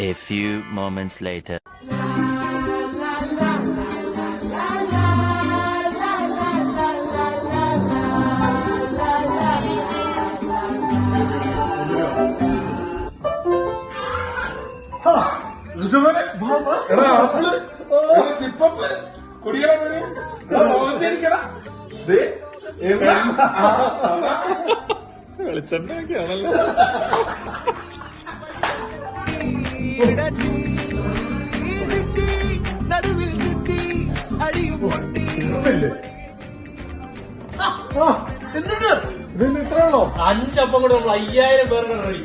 A few moments later. വെളിച്ചെണ്ണയൊക്കെയാണല്ലോ. ഇതിന് ഇത്രയുള്ളോ? 5 അപ്പം കൂടെ 5000 പേരുടെ റെഡി.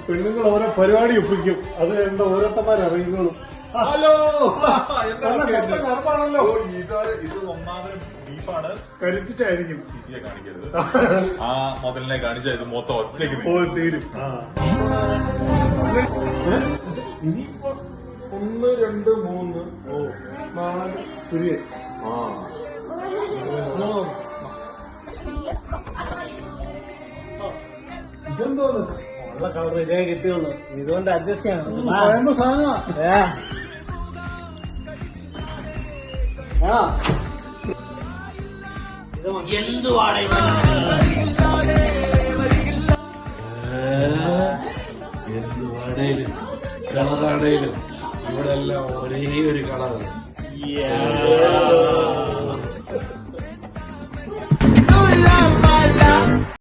പെണ്ണുങ്ങൾ ഓരോ പരിപാടി ഒപ്പിക്കും, അത് എന്റെ ഓരോരുത്തന്മാരറിയുന്നോളും. ഹലോ, കറുപ്പാണല്ലോ. ഇത് ഒന്നാമത് ബീഫാണ്. കരിപ്പിച്ചായിരിക്കും. തീയെ കാണിക്കരുത്. ആ മുതലിനെ കാണിച്ചാൽ ഇത് മൊത്തം ഒറ്റയ്ക്ക് തീരും. ഇനിയിപ്പോ 1 2 3 4 ശരി. ഇതെന്തോന്ന് ഉള്ള കളർ ഇതേ കിട്ടിയുള്ളൂ, ഇതുകൊണ്ട് അഡ്ജസ്റ്റ് ചെയ്യണം. സ്വയം സാധനമാ. എന്തുവാണ് എന്ത് വാടയിലും കളറാണേലും ഇവിടെ എല്ലാം ഒരേ ഒരു കളർ.